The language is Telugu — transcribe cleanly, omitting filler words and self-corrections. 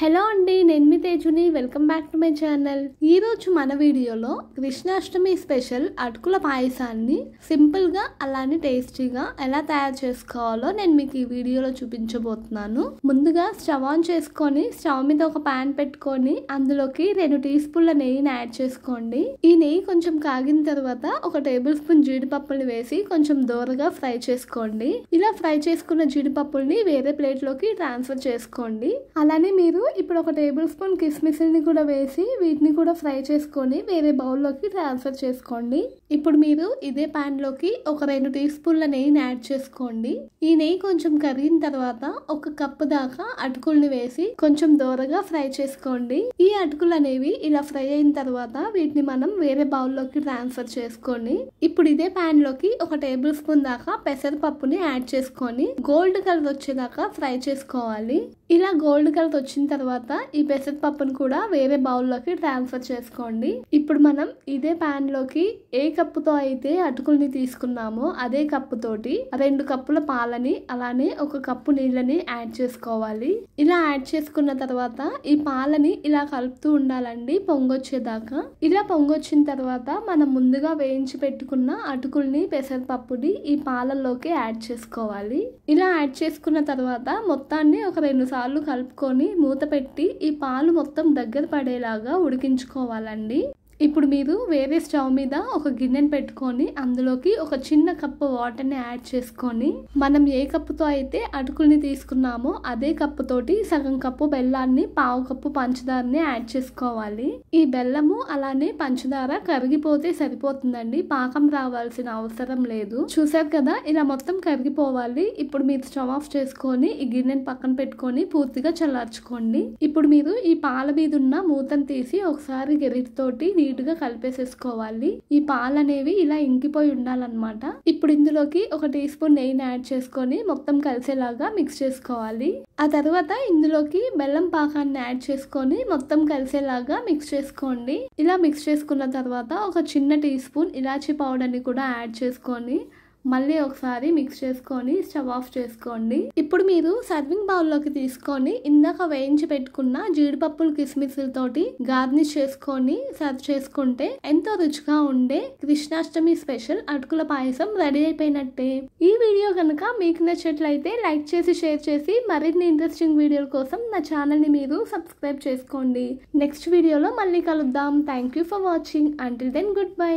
హలో అండి, నేను మీ తేజుని. Welcome back to my channel. ఈ రోజు మన వీడియోలో కృష్ణాష్టమి స్పెషల్ అటుకుల పాయసాన్ని సింపుల్ గా అలానే టేస్టీగా ఎలా తయారు చేసుకోవాలో నేను మీకు ఈ వీడియోలో చూపించబోతున్నాను. ముందుగా స్టవ్ ఆన్ చేసుకొని స్టవ్ మీద ఒక పాన్ పెట్టుకొని అందులోకి 2 టీ స్పూన్ల నెయ్యిని యాడ్ చేసుకోండి. ఈ నెయ్యి కొంచెం కాగిన తర్వాత ఒక టేబుల్ స్పూన్ జీడిపప్పుల్ని వేసి కొంచెం దోరగా ఫ్రై చేసుకోండి. ఇలా ఫ్రై చేసుకున్న జీడిపప్పుల్ని వేరే ప్లేట్ లోకి ట్రాన్స్ఫర్ చేసుకోండి. అలానే మీరు ఇప్పుడు ఒక టేబుల్ స్పూన్ కిస్మిస్ని కూడా వేసి వీటిని కూడా ఫ్రై చేసుకొని వేరే బౌల్లోకి ట్రాన్స్ఫర్ చేసుకోండి. ఇప్పుడు మీరు ఇదే పాన్ లోకి ఒక 2 టీ స్పూన్ల నెయ్యిని యాడ్ చేసుకోండి. ఈ నెయ్యి కొంచెం కరిగిన తర్వాత 1 కప్పు దాకా అటుకుల్ని వేసి కొంచెం దోరగా ఫ్రై చేసుకోండి. ఈ అటుకులు అనేవి ఇలా ఫ్రై అయిన తర్వాత వీటిని మనం వేరే బౌల్లోకి ట్రాన్స్ఫర్ చేసుకోండి. ఇప్పుడు ఇదే పాన్ లోకి ఒక టేబుల్ స్పూన్ దాకా పెసరపప్పుని యాడ్ చేసుకొని గోల్డ్ కలర్ వచ్చేదాకా ఫ్రై చేసుకోవాలి. ఇలా గోల్డ్ కలర్ వచ్చిన తర్వాత ఈ పెసరపప్పును కూడా వేరే బౌల్లోకి ట్రాన్స్ఫర్ చేసుకోండి. ఇప్పుడు మనం ఇదే పాన్ లోకి ఏ కప్పుతో అయితే అటుకుల్ని తీసుకున్నామో అదే కప్పుతోటి 2 కప్పుల పాలని అలానే 1 కప్పు నీళ్ళని యాడ్ చేసుకోవాలి. ఇలా యాడ్ చేసుకున్న తర్వాత ఈ పాలని ఇలా కలుపుతూ ఉండాలండి పొంగొచ్చేదాకా. ఇలా పొంగొచ్చిన తర్వాత మనం ముందుగా వేయించి పెట్టుకున్న అటుకుల్ని పెసరపప్పుని ఈ పాలల్లోకి యాడ్ చేసుకోవాలి. ఇలా యాడ్ చేసుకున్న తర్వాత మొత్తాన్ని ఒక 2 సార్లు కలుపుకొని మూత పెట్టి ఈ పాలు మొత్తం దగ్గర పడేలాగా ఉడికించుకోవాలండి. ఇప్పుడు మీరు వేరే స్టవ్ మీద ఒక గిన్నెని పెట్టుకొని అందులోకి ఒక చిన్న కప్పు వాటర్ని యాడ్ చేసుకొని మనం ఏ కప్పుతో అయితే అటుకుల్ని తీసుకున్నామో అదే కప్పుతోటి సగం కప్పు బెల్లాన్ని, పావు కప్పు పంచదారని యాడ్ చేసుకోవాలి. ఈ బెల్లము అలానే పంచదార కరిగిపోతే సరిపోతుందండి, పాకం రావాల్సిన అవసరం లేదు. చూసారు కదా, ఇలా మొత్తం కరిగిపోవాలి. ఇప్పుడు మీరు స్టవ్ ఆఫ్ చేసుకొని ఈ గిన్నెని పక్కన పెట్టుకొని పూర్తిగా చల్లార్చుకోండి. ఇప్పుడు మీరు ఈ పాల మీద ఉన్న మూతను తీసి ఒకసారి గరిటెతోటి నీట్గా కలిపేసేసుకోవాలి. ఈ పాలు అనేవి ఇలా ఇంకిపోయి ఉండాలన్నమాట. ఇప్పుడు ఇందులోకి 1 టీ స్పూన్ నెయ్యిని యాడ్ చేసుకొని మొత్తం కలిసేలాగా మిక్స్ చేసుకోవాలి. ఆ తర్వాత ఇందులోకి బెల్లం పాకాన్ని యాడ్ చేసుకొని మొత్తం కలిసేలాగా మిక్స్ చేసుకోండి. ఇలా మిక్స్ చేసుకున్న తర్వాత ఒక చిన్న టీ స్పూన్ ఇలాచీ పౌడర్ని కూడా యాడ్ చేసుకొని మళ్ళీ ఒకసారి మిక్స్ చేసుకొని స్టవ్ ఆఫ్ చేసుకోండి. ఇప్పుడు మీరు సర్వింగ్ బౌల్లోకి తీసుకొని ఇందాక వేయించి పెట్టుకున్న జీడిపప్పులు కిస్మిస్లతోటి గార్నిష్ చేసుకొని సర్వ్ చేసుకుంటే ఎంతో రుచిగా ఉండే కృష్ణాష్టమి స్పెషల్ అటుకుల పాయసం రెడీ అయిపోయినట్టే. ఈ వీడియో కనుక మీకు నచ్చినట్లయితే లైక్ చేసి షేర్ చేసి మరిన్ని ఇంట్రెస్టింగ్ వీడియోల కోసం నా ఛానల్ ని మీరు సబ్స్క్రైబ్ చేసుకోండి. నెక్స్ట్ వీడియోలో మళ్ళీ కలుద్దాం. Thank you for watching. Until then good bye.